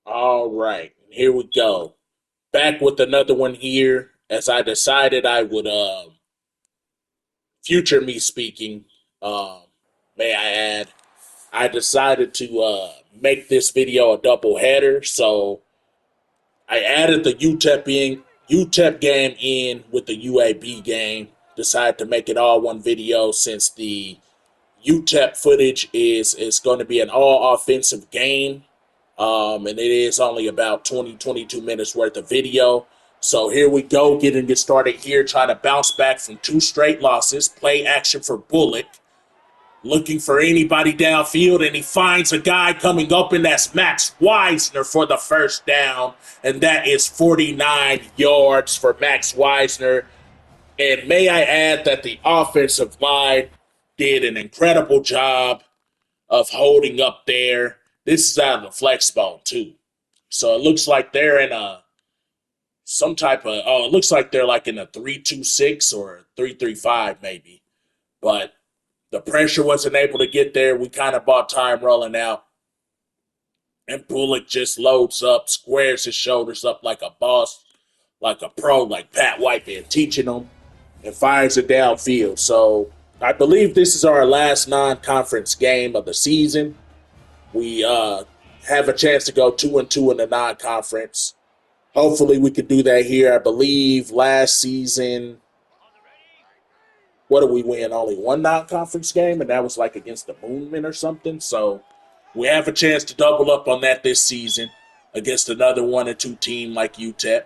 All right, here we go. Back with another one here. As I decided I would, future me speaking, um, may I add, I decided to make this video a double header. So I added the UTEP game in with the UAB game. Decided to make it all one video since the UTEP footage is going to be an all offensive game. And it is only about 22 minutes worth of video. So here we go, getting it started here, trying to bounce back from two straight losses. Play action for Bullock, looking for anybody downfield, and he finds a guy coming up, and that's Max Weisner for the first down, and that is 49 yards for Max Weisner. And may I add that the offensive line did an incredible job of holding up there. This is out of the flex bone too. So it looks like they're in a some type of it looks like they're like in a 3-2-6 or 3-3-5 maybe. But the pressure wasn't able to get there. We kind of bought time rolling out. And Bullock just loads up, squares his shoulders up like a boss, like a pro, like Pat White been teaching him, and fires it downfield. So I believe this is our last non-conference game of the season. We have a chance to go 2-2 in the non-conference. Hopefully, we could do that here. I believe last season, what did we win? Only one non-conference game, and that was like against the Moonmen or something. So we have a chance to double up on that this season against another 1-2 team like UTEP.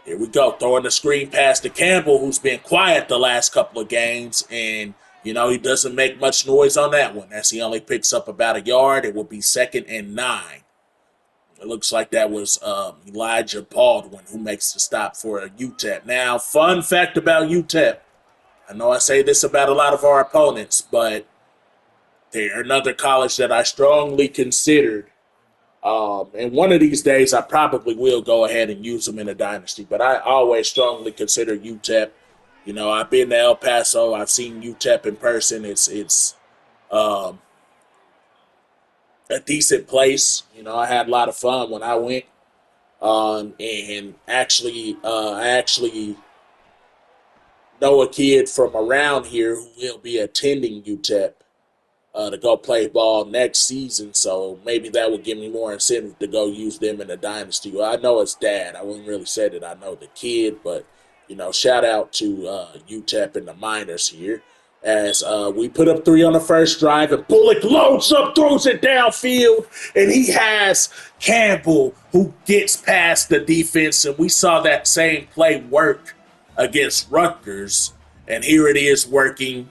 Here we go, throwing the screen pass to Campbell, who's been quiet the last couple of games, and he doesn't make much noise on that one, as he only picks up about a yard. It will be 2nd and 9. It looks like that was Elijah Baldwin who makes the stop for UTEP. Now, fun fact about UTEP. I know I say this about a lot of our opponents, but they're another college that I strongly considered. And one of these days, I probably will go ahead and use them in a dynasty. But I always strongly consider UTEP. I've been to El Paso. I've seen UTEP in person. It's um, a decent place. I had a lot of fun when I went. And actually, I actually know a kid from around here who will be attending UTEP to go play ball next season. So maybe that would give me more incentive to go use them in the dynasty. Well, I know his dad. I wouldn't really say that I know the kid, but shout out to UTEP and the minors here. As we put up 3 on the first drive, and Bullock loads up, throws it downfield, and he has Campbell who gets past the defense, and we saw that same play work against Rutgers, and here it is working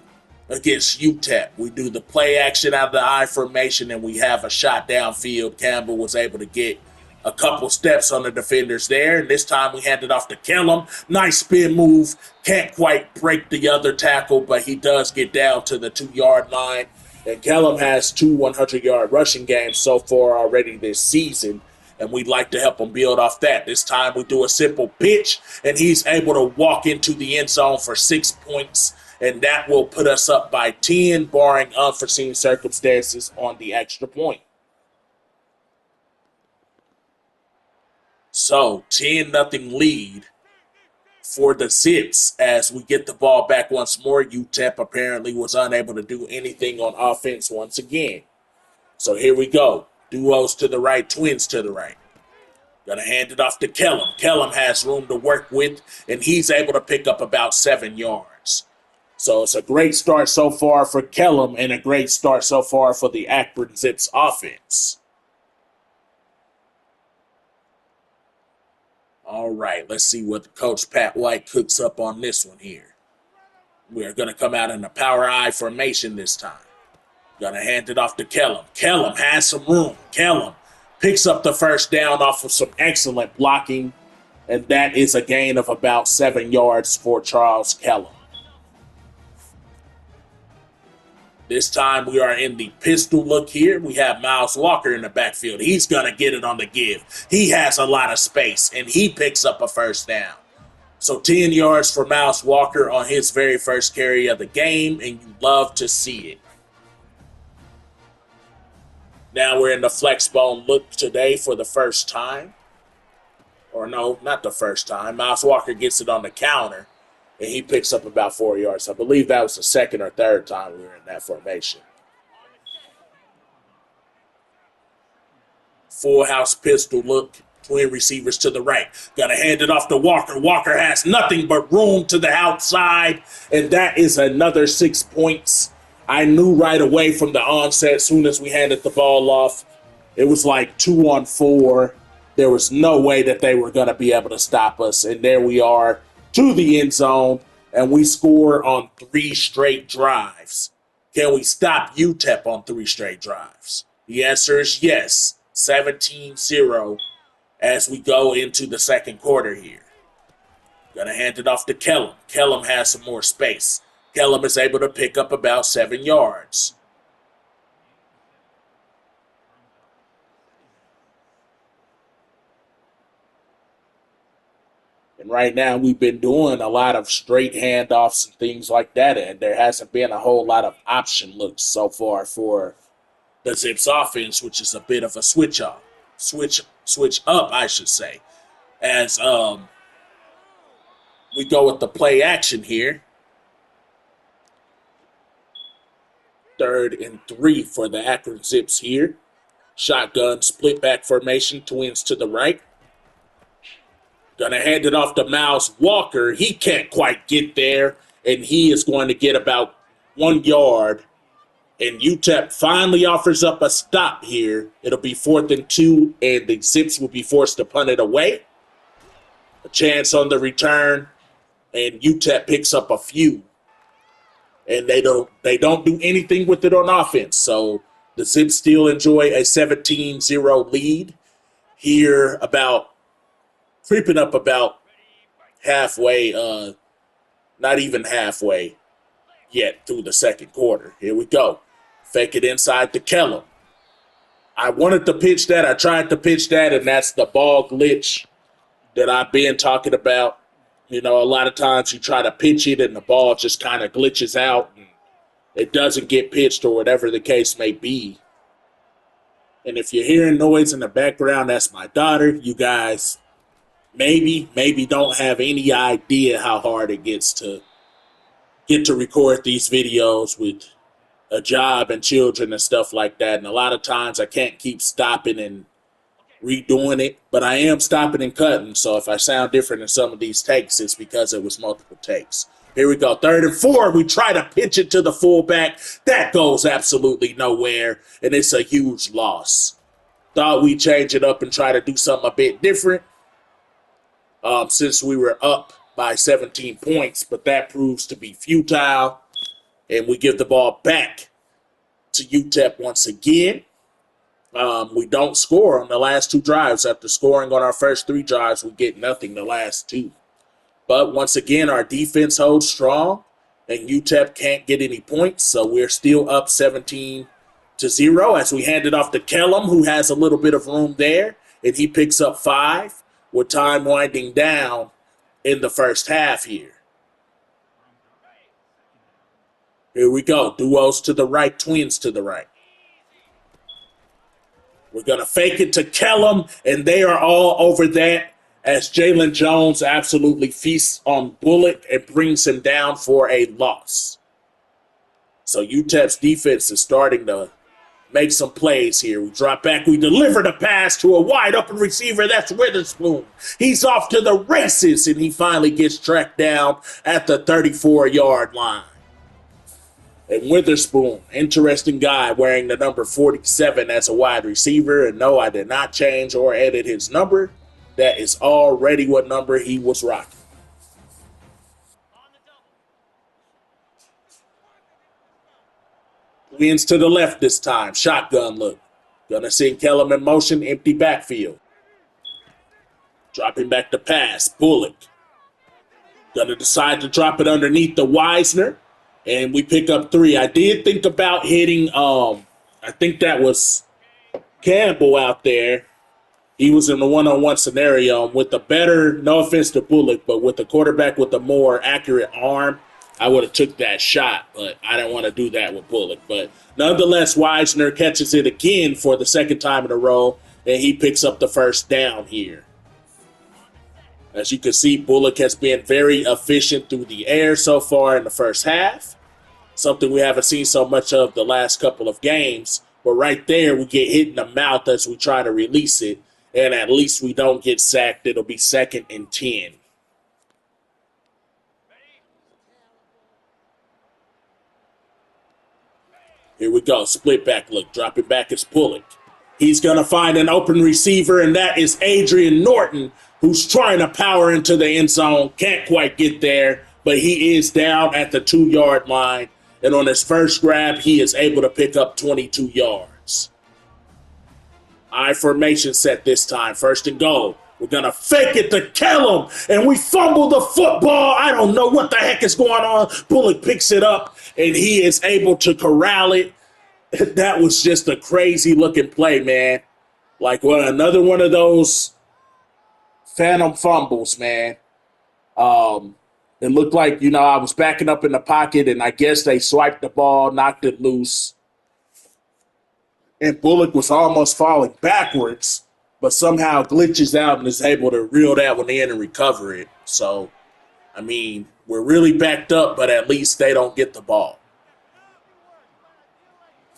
against UTEP. We do the play action out of the I formation, and we have a shot downfield. Campbell was able to get a couple steps on the defenders there, and this time we handed off to Kellum. Nice spin move. Can't quite break the other tackle, but he does get down to the 2-yard line. And Kellum has 2 100-yard rushing games so far already this season, and we'd like to help him build off that. This time we do a simple pitch, and he's able to walk into the end zone for 6 points, and that will put us up by 10, barring unforeseen circumstances on the extra point. So 10-0 lead for the Zips as we get the ball back once more. UTEP apparently was unable to do anything on offense once again. So here we go. Duos to the right, twins to the right. Gonna hand it off to Kellum. Kellum has room to work with, and he's able to pick up about 7 yards. So it's a great start so far for Kellum and a great start so far for the Akron Zips offense. All right, let's see what Coach Pat White cooks up on this one here. We're going to come out in a power I formation this time. Going to hand it off to Kellum. Kellum has some room. Kellum picks up the first down off of some excellent blocking, and that is a gain of about 7 yards for Charles Kellum. This time we are in the pistol look here. We have Miles Walker in the backfield. He's going to get it on the give. He has a lot of space, and he picks up a first down. So 10 yards for Miles Walker on his very first carry of the game, and you love to see it. Now we're in the flex bone look today for the first time. Or no, not the first time. Miles Walker gets it on the counter, and he picks up about 4 yards. I believe that was the second or third time we were in that formation. Full house pistol look. Twin receivers to the right. Gonna hand it off to Walker. Walker has nothing but room to the outside, and that is another 6 points. I knew right away from the onset, as soon as we handed the ball off, it was like 2-on-4. There was no way that they were gonna be able to stop us, and there we are to the end zone, and we score on 3 straight drives. Can we stop UTEP on 3 straight drives? The answer is yes. 17-0 as we go into the second quarter here. Gonna hand it off to Kellum. Kellum has some more space. Kellum is able to pick up about 7 yards. And right now we've been doing a lot of straight handoffs and things like that, and there hasn't been a whole lot of option looks so far for the Zips offense, which is a bit of a switch up, I should say. As we go with the play action here. 3rd and 3 for the Akron Zips here. Shotgun, split back formation, twins to the right. Gonna hand it off to Miles Walker. He can't quite get there, and he is going to get about 1 yard. And UTEP finally offers up a stop here. It'll be 4th and 2, and the Zips will be forced to punt it away. A chance on the return, and UTEP picks up a few. And they don't do anything with it on offense. So the Zips still enjoy a 17-0 lead here, about creeping up about halfway, not even halfway yet through the second quarter. Here we go. Fake it inside to Kellum. I wanted to pitch that. I tried to pitch that, and that's the ball glitch that I've been talking about. You know, a lot of times you try to pitch it and the ball just kind of glitches out and it doesn't get pitched or whatever the case may be. And if you're hearing noise in the background, that's my daughter. You guys maybe don't have any idea how hard it gets to get to record these videos with a job and children and stuff like that. And a lot of times I can't keep stopping and redoing it, but I am stopping and cutting. So if I sound different in some of these takes, it's because it was multiple takes. Here we go, 3rd and 4. We try to pitch it to the fullback. That goes absolutely nowhere, and it's a huge loss. Thought we'd change it up and try to do something a bit different since we were up by 17 points, but that proves to be futile, and we give the ball back to UTEP once again. We don't score on the last 2 drives. After scoring on our first 3 drives, we get nothing the last 2. But once again, our defense holds strong, and UTEP can't get any points, so we're still up 17-0 as we hand it off to Kellum, who has a little bit of room there, and he picks up 5 with time winding down in the first half here. Here we go. Duos to the right, twins to the right. We're going to fake it to Kellum, and they are all over that as Jalen Jones absolutely feasts on Bullock and brings him down for a loss. So UTEP's defense is starting to make some plays here. We drop back. We deliver the pass to a wide open receiver. That's Witherspoon. He's off to the races, and he finally gets tracked down at the 34-yard line. And Witherspoon, interesting guy, wearing the number 47 as a wide receiver. And no, I did not change or edit his number. That is already what number he was rocking. Wins to the left this time. Shotgun look. Gonna send Kellum in motion. Empty backfield. Dropping back to pass. Bullock. Gonna decide to drop it underneath the Wisner. And we pick up 3. I did think about hitting, I think that was Campbell out there. He was in the one-on-one scenario with a better, no offense to Bullock, but with the quarterback with a more accurate arm. I would have took that shot, but I didn't want to do that with Bullock. But nonetheless, Wisner catches it again for the second time in a row, and he picks up the first down here. As you can see, Bullock has been very efficient through the air so far in the first half, something we haven't seen so much of the last couple of games. But right there, we get hit in the mouth as we try to release it, and at least we don't get sacked. It'll be 2nd and 10. Here we go, split back look, dropping back is Bullock. He's going to find an open receiver, and that is Adrian Norton, who's trying to power into the end zone. Can't quite get there, but he is down at the 2-yard line. And on his first grab, he is able to pick up 22 yards. I formation set this time, 1st and goal. We're going to fake it to kill him, and we fumble the football. I don't know what the heck is going on. Bullock picks it up, and he is able to corral it. That was just a crazy-looking play, man. Like, well, another one of those phantom fumbles, man. It looked like, I was backing up in the pocket, and I guess they swiped the ball, knocked it loose. And Bullock was almost falling backwards, but somehow glitches out and is able to reel that one in and recover it. So, I mean, we're really backed up, but at least they don't get the ball.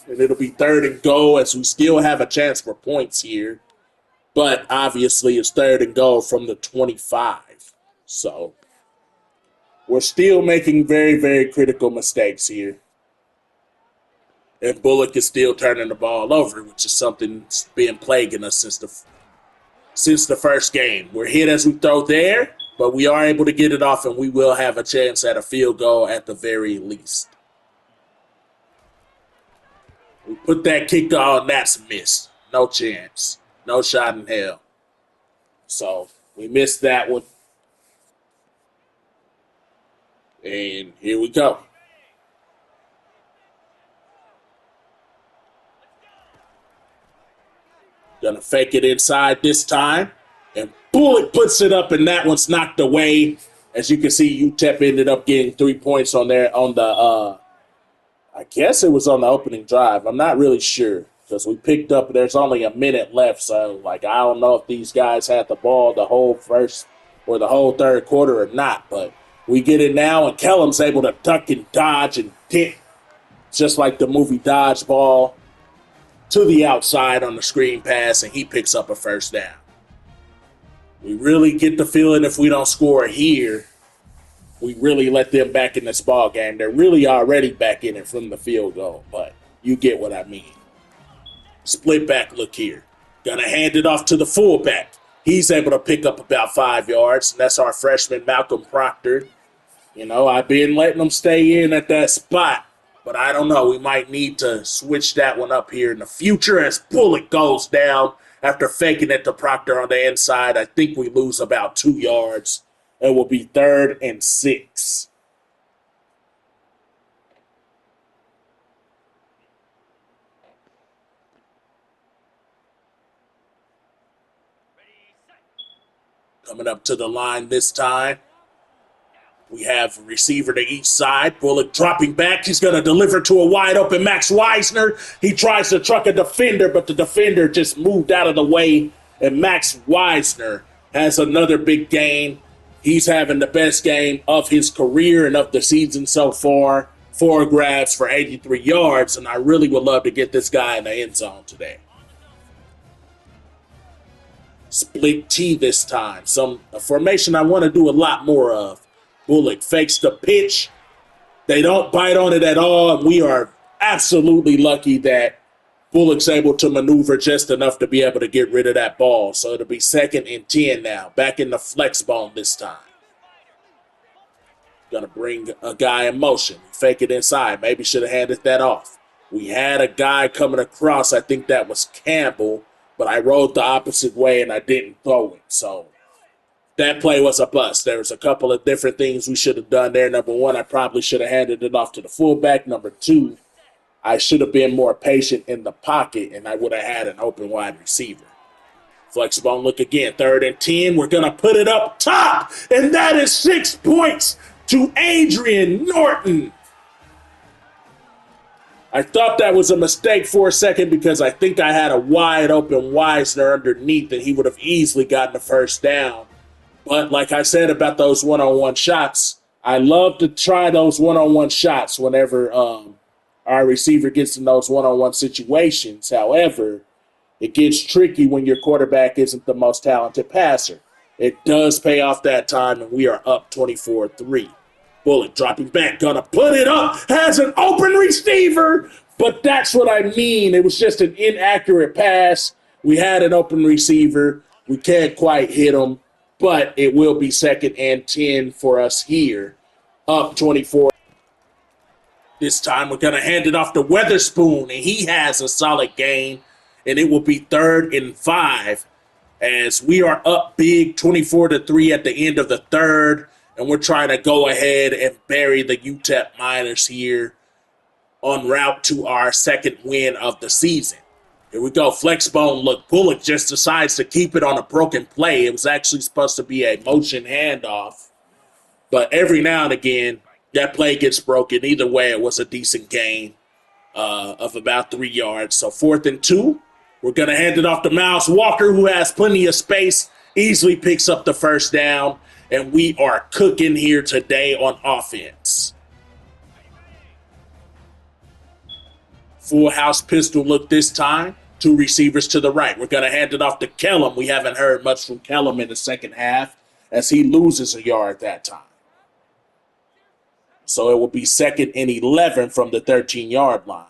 And it'll be 3rd and goal as we still have a chance for points here. But obviously it's 3rd and goal from the 25. So we're still making very, very critical mistakes here. And Bullock is still turning the ball over, which is something that's been plaguing us since the first game. We're hit as we throw there, but we are able to get it off, and we will have a chance at a field goal at the very least. We put that kick on, that's a miss. No chance. No shot in hell. So we missed that one. And here we go. Gonna fake it inside this time. And Bullock puts it up, and that one's knocked away. As you can see, UTEP ended up getting 3 points on the I guess it was on the opening drive. I'm not really sure because we picked up, there's only a minute left. So, I don't know if these guys had the ball the whole first or the whole third quarter or not. But we get it now, and Kellum's able to duck and dodge and hit, just like the movie Dodgeball, to the outside on the screen pass, and he picks up a first down. We really get the feeling if we don't score here, we really let them back in this ball game. They're really already back in it from the field goal, but you get what I mean. Split back look here. Gonna hand it off to the fullback. He's able to pick up about 5 yards, and that's our freshman Malcolm Proctor. I've been letting him stay in at that spot, but I don't know. We might need to switch that one up here in the future as Bullock goes down after faking it to Proctor on the inside. I think we lose about 2 yards. It will be 3rd and 6. Coming up to the line this time. We have a receiver to each side. Bullock dropping back. He's going to deliver to a wide open Max Wisner. He tries to truck a defender, but the defender just moved out of the way. And Max Wisner has another big gain. He's having the best game of his career and of the season so far. 4 grabs for 83 yards, and I really would love to get this guy in the end zone today. Split T this time. A formation I want to do a lot more of. Bullock fakes the pitch. They don't bite on it at all, and we are absolutely lucky that Bullock's able to maneuver just enough to be able to get rid of that ball. So it'll be 2nd and 10 now. Back in the flex bone this time. Gonna bring a guy in motion. Fake it inside. Maybe should have handed that off. We had a guy coming across. I think that was Campbell. But I rolled the opposite way and I didn't throw it. So that play was a bust. There was a couple of different things we should have done there. Number 1, I probably should have handed it off to the fullback. Number 2, I should have been more patient in the pocket, and I would have had an open wide receiver. Flexbone look again. 3rd and 10. We're going to put it up top, and that is 6 points to Adrian Norton. I thought that was a mistake for a second because I think I had a wide open Wisner underneath and he would have easily gotten the first down. But like I said about those one-on-one shots, I love to try those one-on-one shots whenever our receiver gets in those one-on-one situations. However, it gets tricky when your quarterback isn't the most talented passer. It does pay off that time, and we are up 24-3. Bullet dropping back, gonna put it up, has an open receiver, but that's what I mean. It was just an inaccurate pass. We had an open receiver. We can't quite hit him, but it will be 2nd and 10 for us here, up 24. This time we're gonna hand it off to Weatherspoon, and he has a solid gain, and it will be 3rd and 5 as we are up big 24-3 at the end of the third. And we're trying to go ahead and bury the UTEP Miners here en route to our 2nd win of the season. Here we go. Flexbone look. Bullock just decides to keep it on a broken play. It was actually supposed to be a motion handoff. But every now and again, that play gets broken. Either way, it was a decent gain of about 3 yards. So 4th and 2. We're going to hand it off to Miles Walker, who has plenty of space. Easily picks up the first down. And we are cooking here today on offense. Full house pistol look this time. 2 receivers to the right. We're going to hand it off to Kellum. We haven't heard much from Kellum in the second half as he loses a yard that time. So it will be 2nd and 11 from the 13-yard line.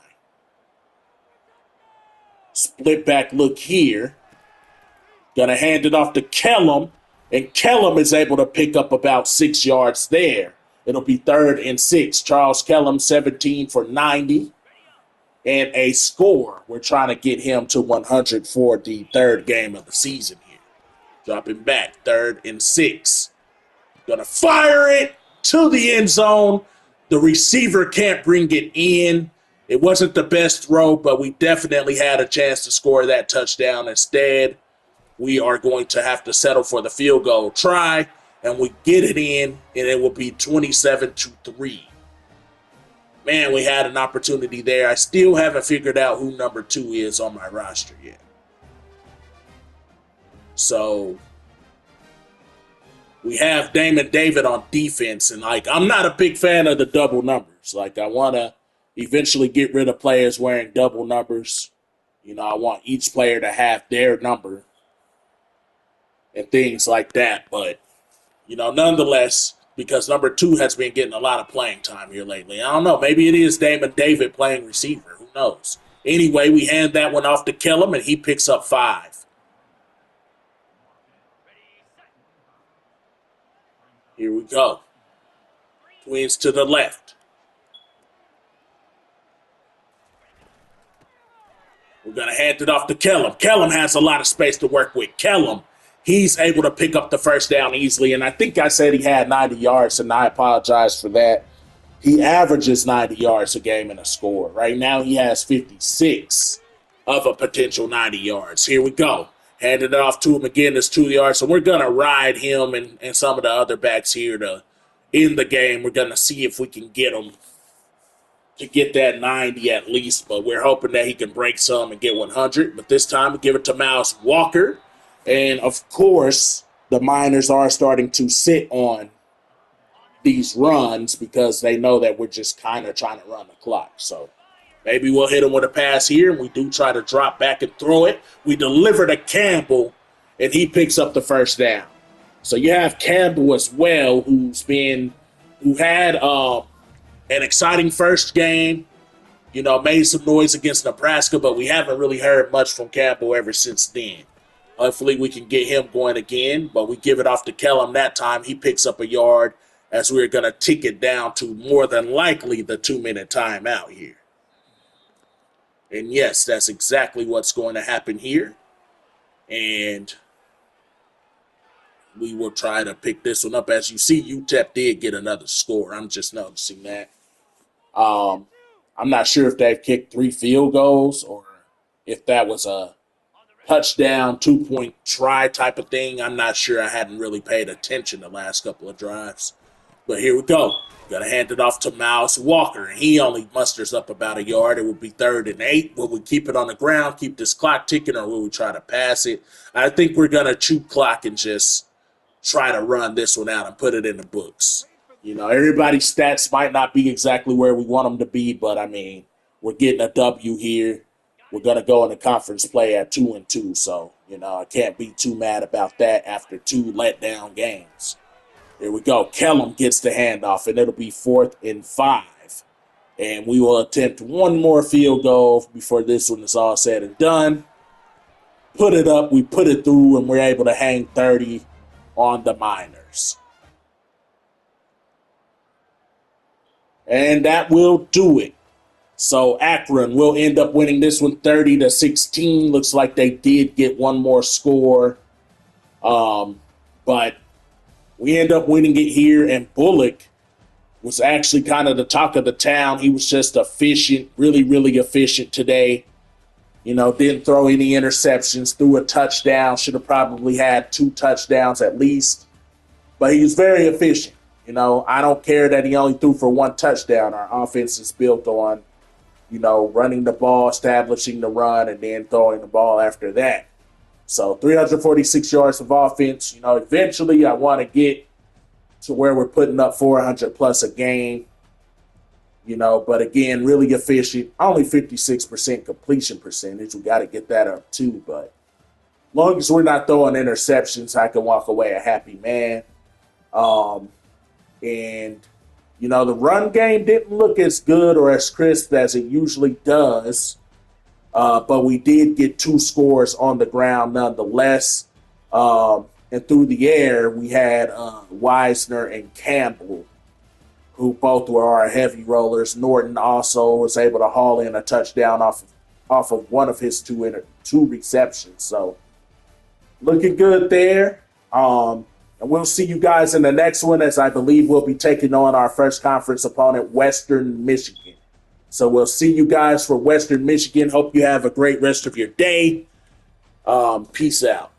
Split back look here. Going to hand it off to Kellum. And Kellum is able to pick up about 6 yards there. It'll be 3rd and 6. Charles Kellum, 17 for 90. And a score. We're trying to get him to 100 for the 3rd game of the season here. Dropping back, 3rd and 6. Gonna fire it to the end zone. The receiver can't bring it in. It wasn't the best throw, but we definitely had a chance to score that touchdown instead. We are going to have to settle for the field goal try, and we get it in, and it will be 27-3. Man, we had an opportunity there. I still haven't figured out who number 2 is on my roster yet. So we have Damon David on defense, and I'm not a big fan of the double numbers. I want to eventually get rid of players wearing double numbers. I want each player to have their number and things like that. But, nonetheless, because number 2 has been getting a lot of playing time here lately. I don't know. Maybe it is Damon David playing receiver. Who knows? Anyway, we hand that one off to Kellum, and he picks up 5. Here we go. Twins to the left. We're going to hand it off to Kellum. Kellum has a lot of space to work with. Kellum, he's able to pick up the first down easily, and I think I said he had 90 yards, and I apologize for that. He averages 90 yards a game and a score. Right now he has 56 of a potential 90 yards. Here we go. Handed it off to him again. It's 2 yards, so we're going to ride him and some of the other backs here to end the game. We're going to see if we can get him to get that 90 at least, but we're hoping that he can break some and get 100. But this time we give it to Miles Walker. And, of course, the Miners are starting to sit on these runs because they know that we're just kind of trying to run the clock. So maybe we'll hit him with a pass here, and we do try to drop back and throw it. We deliver to Campbell, and he picks up the first down. So you have Campbell as well, who had an exciting first game, made some noise against Nebraska, but we haven't really heard much from Campbell ever since then. Hopefully we can get him going again, but we give it off to Kellum that time. He picks up a yard as we're going to tick it down to more than likely the 2-minute timeout here. And yes, that's exactly what's going to happen here. And we will try to pick this one up. As you see, UTEP did get another score. I'm just noticing that. I'm not sure if they've kicked 3 field goals or if that was a touchdown, 2-point try type of thing. I'm not sure. I hadn't really paid attention the last couple of drives. But here we go. Gonna hand it off to Miles Walker, and he only musters up about a yard. It would be 3rd and 8. Will we keep it on the ground, keep this clock ticking, or will we try to pass it? I think we're gonna chew clock and just try to run this one out and put it in the books. You know, everybody's stats might not be exactly where we want them to be, but I mean, we're getting a W here. We're gonna go into conference play at 2-2, so you know I can't be too mad about that after 2 letdown games. Here we go. Kellum gets the handoff, and it'll be 4th and 5. And we will attempt one more field goal before this one is all said and done. Put it up, we put it through, and we're able to hang 30 on the Miners. And that will do it. So Akron will end up winning this one 30-16. Looks like they did get one more score. But we end up winning it here, and Bullock was actually kind of the talk of the town. He was just efficient, really, really efficient today. You know, didn't throw any interceptions, threw a touchdown, should have probably had 2 touchdowns at least. But he was very efficient. You know, I don't care that he only threw for 1 touchdown. Our offense is built on, you know, running the ball, establishing the run, and then throwing the ball after that. So 346 yards of offense. You know, eventually I want to get to where we're putting up 400 plus a game. You know, but again, really efficient. Only 56% completion percentage. We got to get that up too. But as long as we're not throwing interceptions, I can walk away a happy man. And, you know, the run game didn't look as good or as crisp as it usually does. But we did get 2 scores on the ground nonetheless. And through the air, we had Wisner and Campbell, who both were our heavy rollers. Norton also was able to haul in a touchdown off of one of his 2 receptions. So looking good there. And we'll see you guys in the next one, as I believe we'll be taking on our first conference opponent, Western Michigan. So we'll see you guys for Western Michigan. Hope you have a great rest of your day. Peace out.